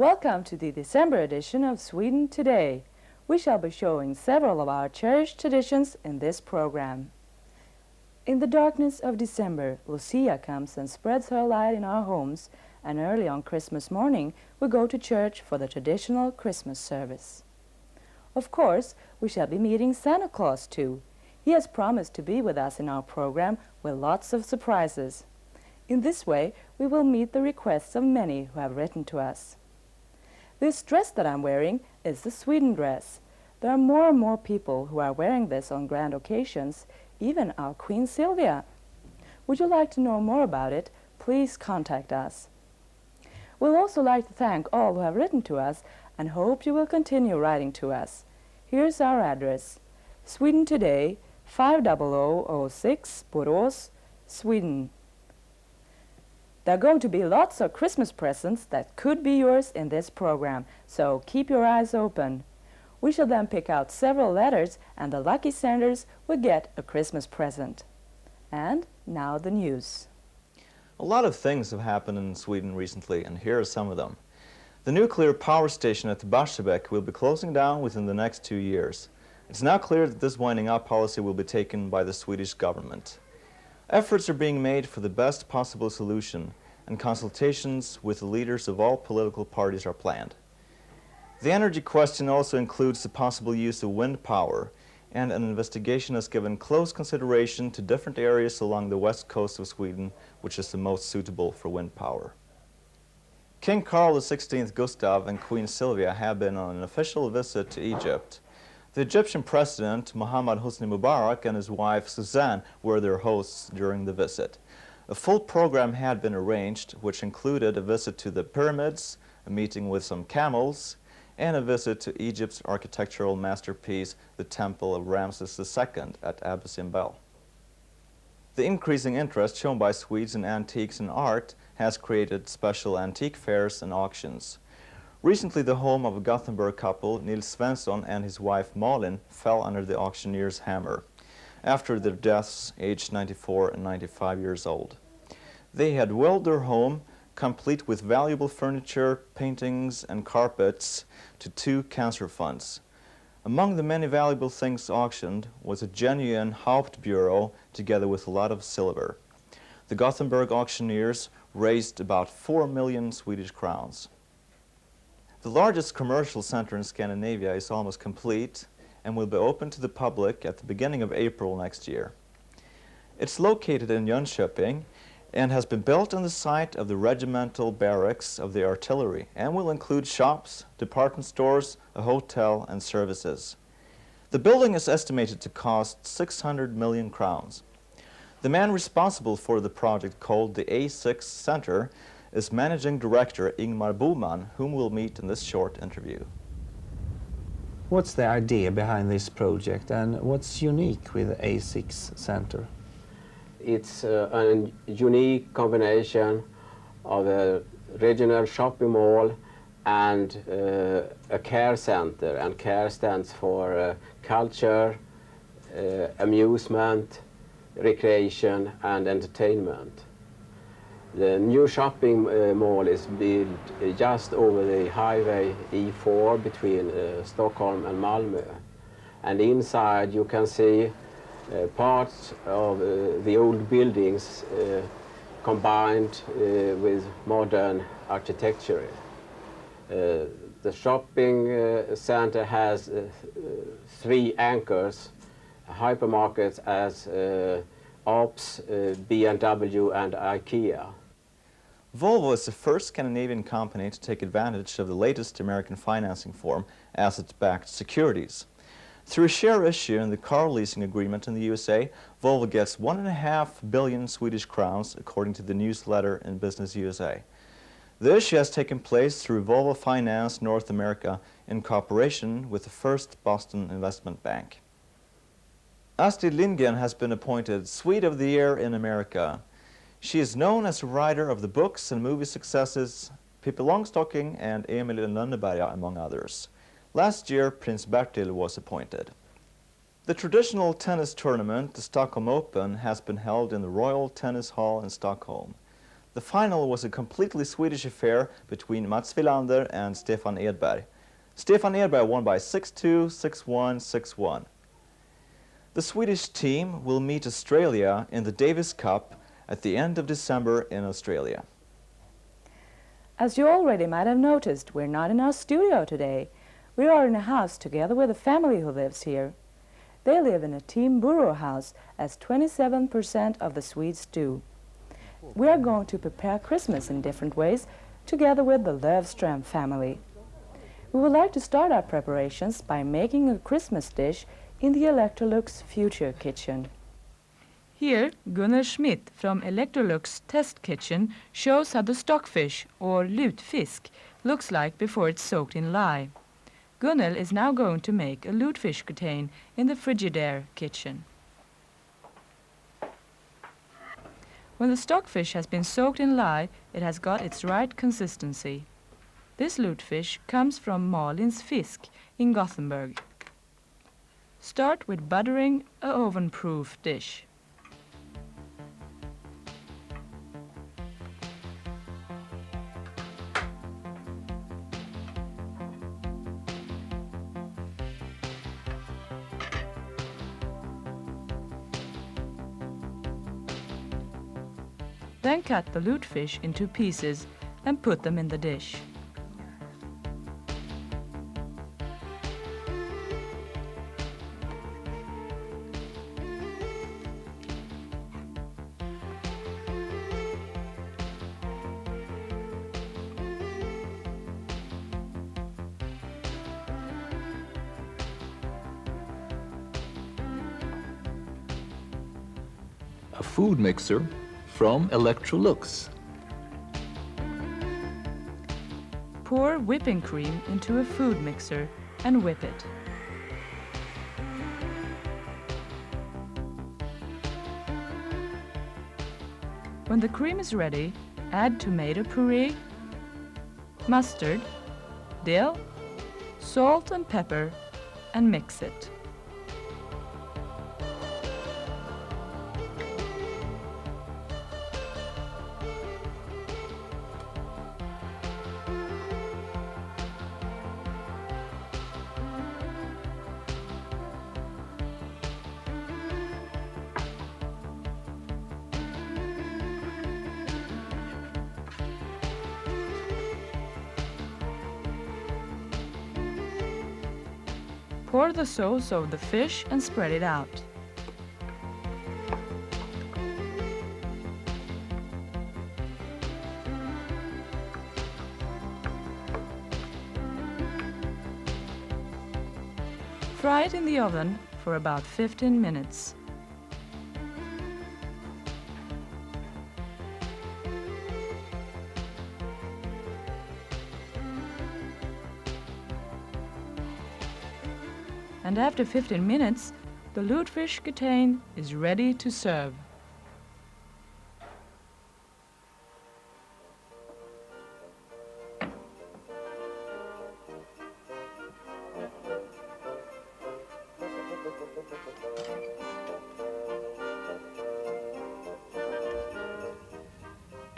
Welcome to the December edition of Sweden Today. We shall be showing several of our cherished traditions in this program. In the darkness of December, Lucia comes and spreads her light in our homes, and early on Christmas morning we go to church for the traditional Christmas service. Of course, we shall be meeting Santa Claus too. He has promised to be with us in our program with lots of surprises. In this way, we will meet the requests of many who have written to us. This dress that I'm wearing is the Sweden dress. There are more and more people who are wearing this on grand occasions, even our Queen Sylvia. Would you like to know more about it? Please contact us. We'll also like to thank all who have written to us and hope you will continue writing to us. Here's our address: Sweden Today, 50006, Borås, Sweden. There are going to be lots of Christmas presents that could be yours in this program, so keep your eyes open. We shall then pick out several letters and the lucky senders will get a Christmas present. And now the news. A lot of things have happened in Sweden recently, and here are some of them. The nuclear power station at Barsebäck will be closing down within the next 2 years. It's now clear that this winding up policy will be taken by the Swedish government. Efforts are being made for the best possible solution, and consultations with the leaders of all political parties are planned. The energy question also includes the possible use of wind power, and an investigation has given close consideration to different areas along the west coast of Sweden, which is the most suitable for wind power. King Carl XVI Gustav and Queen Sylvia have been on an official visit to Egypt. The Egyptian President Mohammed Hosni Mubarak and his wife Suzanne were their hosts during the visit. A full program had been arranged, which included a visit to the pyramids, a meeting with some camels, and a visit to Egypt's architectural masterpiece, the Temple of Ramses II at Abu Simbel. The increasing interest shown by Swedes in antiques and art has created special antique fairs and auctions. Recently, the home of a Gothenburg couple, Nils Svensson and his wife Malin, fell under the auctioneer's hammer after their deaths, aged 94 and 95 years old. They had willed their home, complete with valuable furniture, paintings, and carpets, to 2 cancer funds. Among the many valuable things auctioned was a genuine Hauptbureau together with a lot of silver. The Gothenburg auctioneers raised about 4 million Swedish crowns. The largest commercial center in Scandinavia is almost complete and will be open to the public at the beginning of April next year. It's located in Jönköping and has been built on the site of the regimental barracks of the artillery and will include shops, department stores, a hotel, and services. The building is estimated to cost 600 million crowns. The man responsible for the project, called the A6 Center, is Managing Director Ingmar Boman, whom we'll meet in this short interview. What's the idea behind this project and what's unique with the A6 Center? It's a unique combination of a regional shopping mall and a care center, and care stands for culture, amusement, recreation and entertainment. The new shopping mall is built just over the highway E4 between Stockholm and Malmö. And inside you can see parts of the old buildings combined with modern architecture. The shopping center has 3 anchors, hypermarkets as Ops, B&W and IKEA. Volvo is the first Scandinavian company to take advantage of the latest American financing form, asset-backed securities. Through a share issue in the car leasing agreement in the USA, Volvo gets 1.5 billion Swedish crowns, according to the newsletter in Business USA. The issue has taken place through Volvo Finance North America in cooperation with the First Boston Investment Bank. Astrid Lindgren has been appointed Swede of the Year in America. She is known as a writer of the books and movie successes Pippi Longstocking and Emil i Lönneberga, among others. Last year, Prince Bertil was appointed. The traditional tennis tournament, the Stockholm Open, has been held in the Royal Tennis Hall in Stockholm. The final was a completely Swedish affair between Mats Wilander and Stefan Edberg. Stefan Edberg won by 6-2, 6-1, 6-1. The Swedish team will meet Australia in the Davis Cup at the end of December in Australia. As you already might have noticed, we're not in our studio today. We are in a house together with a family who lives here. They live in a team burrow house, as 27% of the Swedes do. We are going to prepare Christmas in different ways, together with the Löfström family. We would like to start our preparations by making a Christmas dish in the Electrolux Future Kitchen. Here, Gunnar Schmidt from Electrolux Test Kitchen shows how the stockfish, or lutfisk, looks like before it's soaked in lye. Gunnar is now going to make a lutfisk gratin in the Frigidaire kitchen. When the stockfish has been soaked in lye, it has got its right consistency. This lutfisk comes from Malin's Fisk in Gothenburg. Start with buttering a oven-proof dish. Then cut the lutfisk into pieces and put them in the dish. A food mixer from Electrolux. Pour whipping cream into a food mixer and whip it. When the cream is ready, add tomato puree, mustard, dill, salt and pepper, and mix it. Pour the sauce over the fish and spread it out. Fry it in the oven for about 15 minutes. And after 15 minutes, the lutfisk gratin is ready to serve.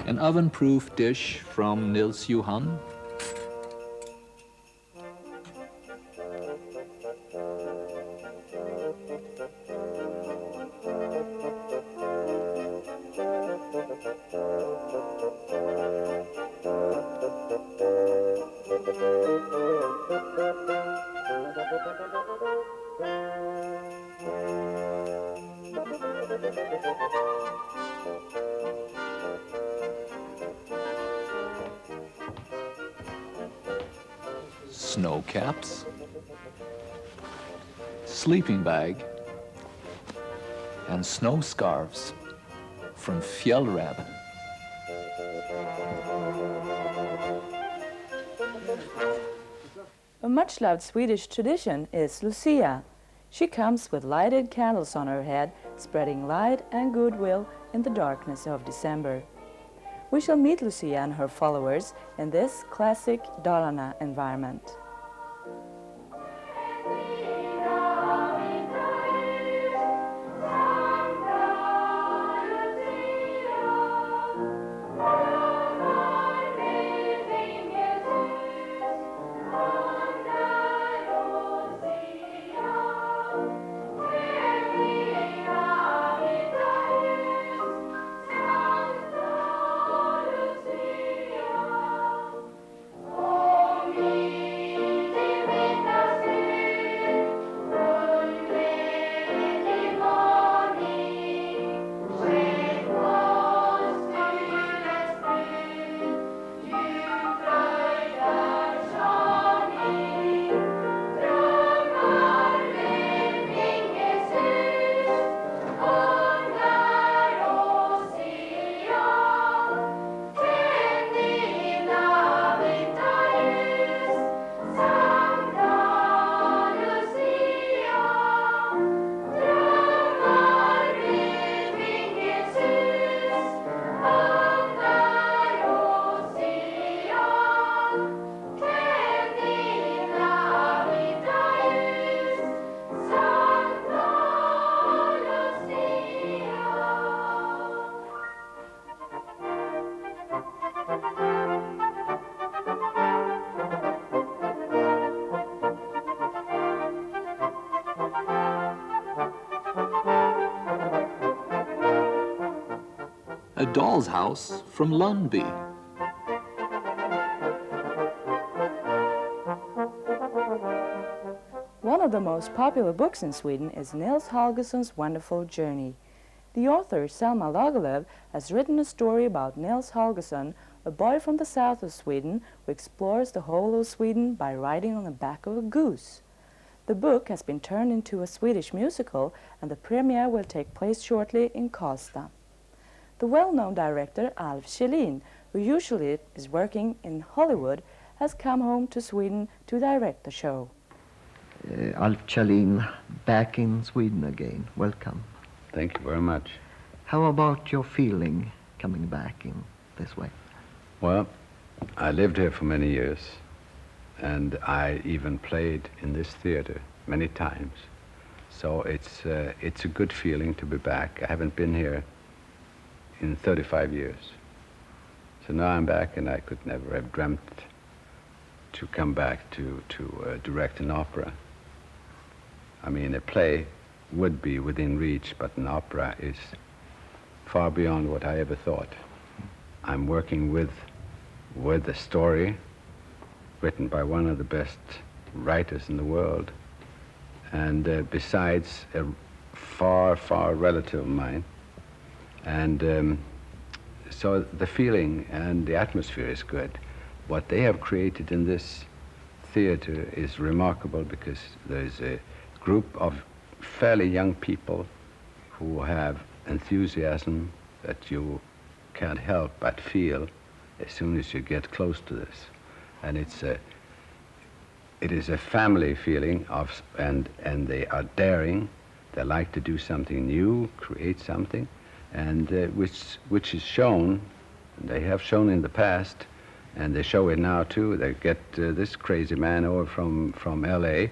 An oven-proof dish from Nils Johan. Snow caps, sleeping bag, and snow scarves from Fjällräven. A much-loved Swedish tradition is Lucia. She comes with lighted candles on her head, spreading light and goodwill in the darkness of December. We shall meet Lucia and her followers in this classic Dalarna environment. A Doll's House from Lundby. One of the most popular books in Sweden is Nils Holgersson's Wonderful Journey. The author, Selma Lagerlöf, has written a story about Nils Holgersson, a boy from the south of Sweden who explores the whole of Sweden by riding on the back of a goose. The book has been turned into a Swedish musical, and the premiere will take place shortly in Karlstad. The well-known director Alf Kjellin, who usually is working in Hollywood, has come home to Sweden to direct the show. Alf Kjellin, back in Sweden again. Welcome. Thank you very much. How about your feeling coming back in this way? Well, I lived here for many years, and I even played in this theater many times. So it's a good feeling to be back. I haven't been here in 35 years. So now I'm back, and I could never have dreamt to come back to direct an opera. I mean, a play would be within reach, but an opera is far beyond what I ever thought. I'm working with a story written by one of the best writers in the world, and besides a far relative of mine. And so the feeling and the atmosphere is good. What they have created in this theater is remarkable, because there's a group of fairly young people who have enthusiasm that you can't help but feel as soon as you get close to this. And it is a family feeling of, and they are daring. They like to do something new, create something, and which is shown. They have shown in the past, and they show it now too. They get this crazy man over from L.A.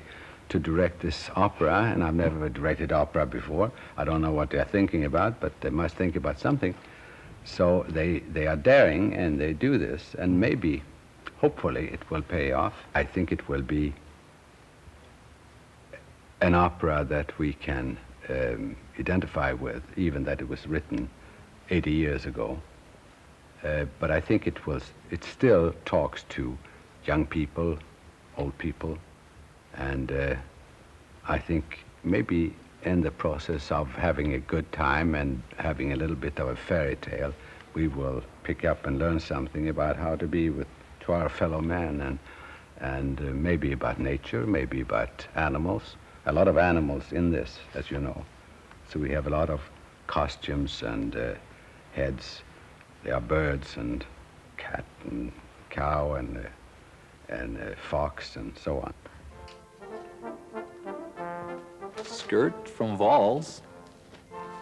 to direct this opera, and I've never directed opera before. I don't know what they're thinking about, but they must think about something. So they are daring, and they do this, and maybe, hopefully, it will pay off. I think it will be an opera that we can identify with, even that it was written 80 years ago. But I think it still talks to young people, old people, and I think maybe in the process of having a good time and having a little bit of a fairy tale, we will pick up and learn something about how to be to our fellow man, and maybe about nature, maybe about animals. A lot of animals in this, as you know. So we have a lot of costumes and heads. There are birds and cat and cow and fox and so on. Skirt from Vals,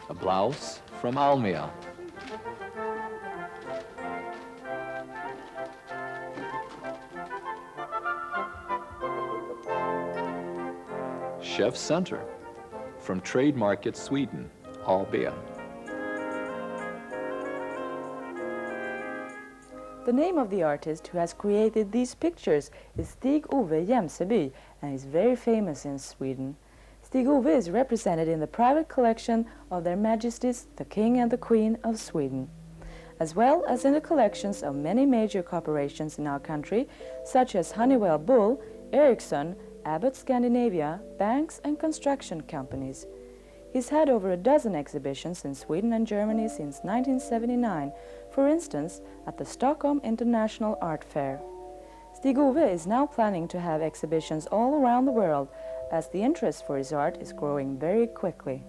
a blouse from Almia. Chef Center from Trade Market Sweden, Albia. The name of the artist who has created these pictures is Stig-Ove Jämseby, and is very famous in Sweden. Stig-Ove is represented in the private collection of Their Majesties the King and the Queen of Sweden, as well as in the collections of many major corporations in our country, such as Honeywell Bull, Ericsson, Abbott Scandinavia, banks and construction companies. He's had over a dozen exhibitions in Sweden and Germany since 1979, for instance, at the Stockholm International Art Fair. Stig-Ove is now planning to have exhibitions all around the world, as the interest for his art is growing very quickly.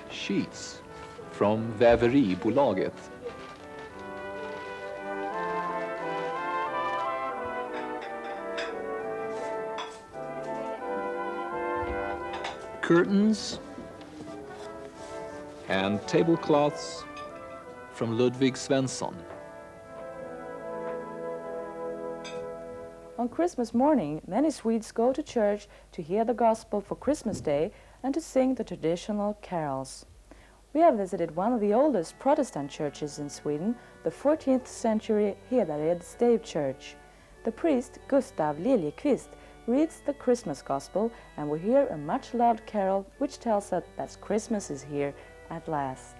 Sheets from Väveribolaget. Curtains and tablecloths from Ludwig Svensson. On Christmas morning, many Swedes go to church to hear the gospel for Christmas Day and to sing the traditional carols. We have visited one of the oldest Protestant churches in Sweden, the 14th century Hedared Stave Church. The priest, Gustav Liljeqvist, reads the Christmas Gospel, and we hear a much-loved carol which tells us that Christmas is here at last.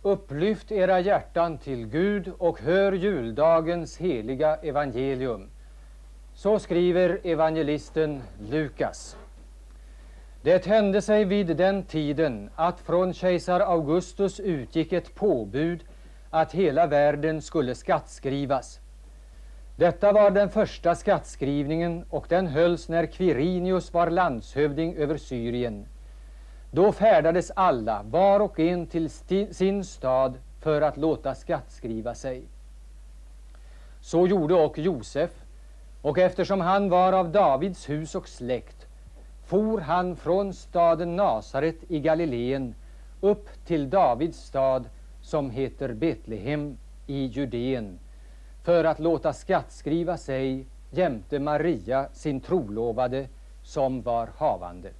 Upplyft era hjärtan till Gud och hör juldagens heliga evangelium. Så skriver evangelisten Lukas. Det hände sig vid den tiden att från kejsar Augustus utgick ett påbud att hela världen skulle skattskrivas. Detta var den första skattskrivningen och den hölls när Quirinius var landshövding över Syrien. Då färdades alla, var och en till sin stad för att låta skattskriva sig. Så gjorde och Josef, och eftersom han var av Davids hus och släkt, for han från staden Nasaret i Galileen upp till Davids stad som heter Betlehem i Judeen, för att låta skattskriva sig jämte Maria sin trolovade som var havande.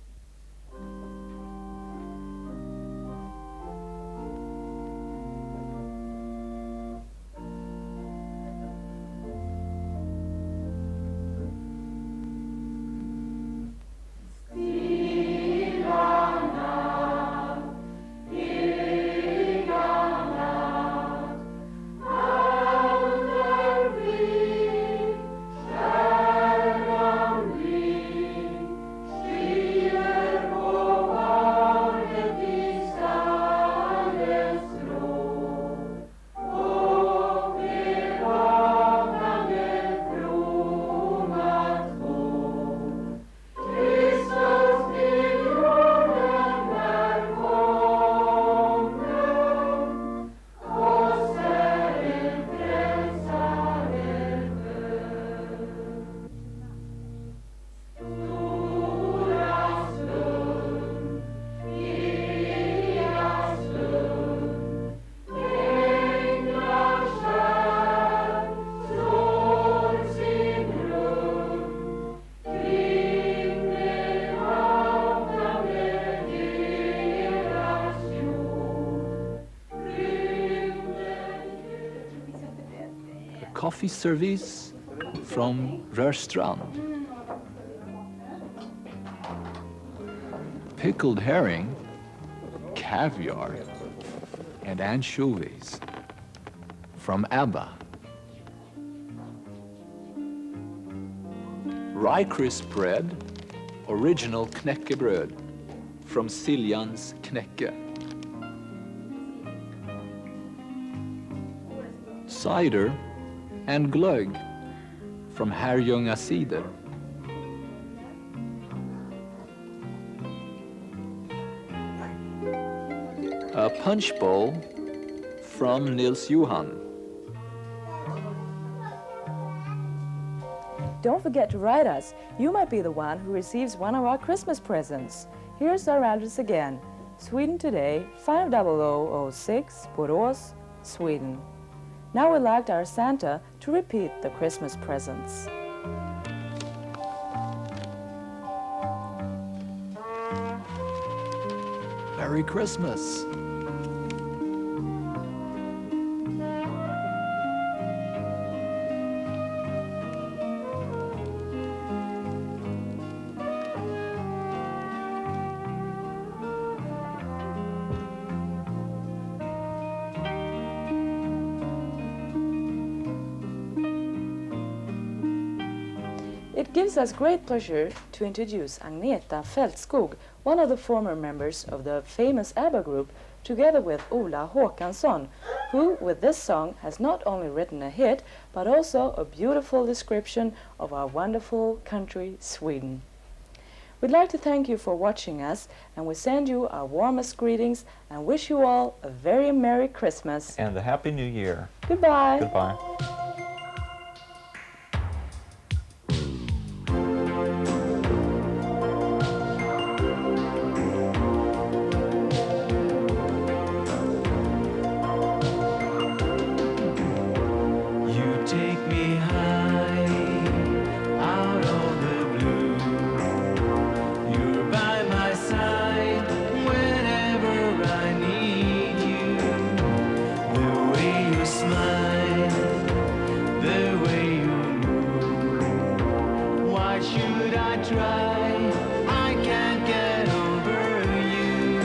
Coffee service from Rörstrand. Pickled herring, caviar, and anchovies from Abba. Rye crisp bread, original knäckebröd from Siljans Knäcke. Cider and glögg from Herrljunga Cider. A punch bowl from Nils Johan. Don't forget to write us. You might be the one who receives one of our Christmas presents. Here's our address again. Sweden Today, 50006, Borås, Sweden. Now we'd like our Santa to repeat the Christmas presents. Merry Christmas! It gives us great pleasure to introduce Agneta Fältskog, one of the former members of the famous ABBA group, together with Ola Håkansson, who with this song has not only written a hit, but also a beautiful description of our wonderful country, Sweden. We'd like to thank you for watching us, and we send you our warmest greetings and wish you all a very Merry Christmas. And a Happy New Year. Goodbye. Goodbye. Take me high out of the blue. You're by my side whenever I need you. The way you smile, the way you move. Why should I try? I can't get over you.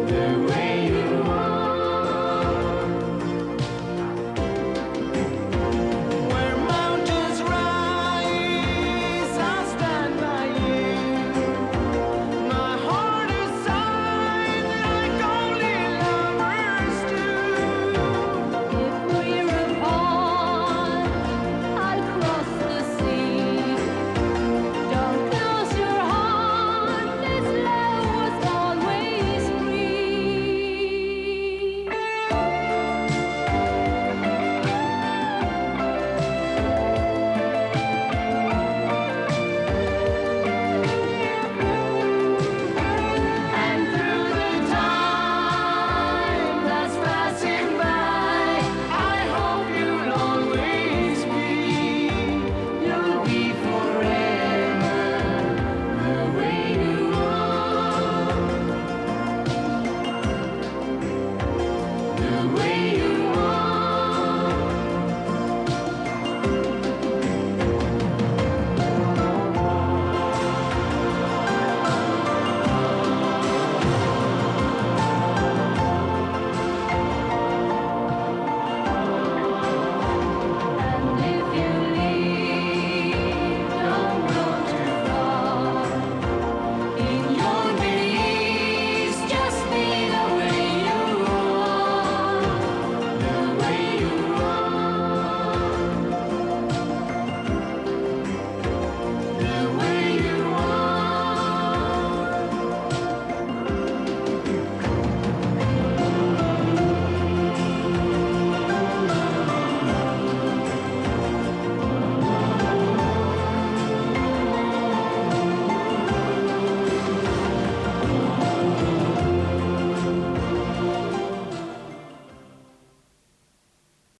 The way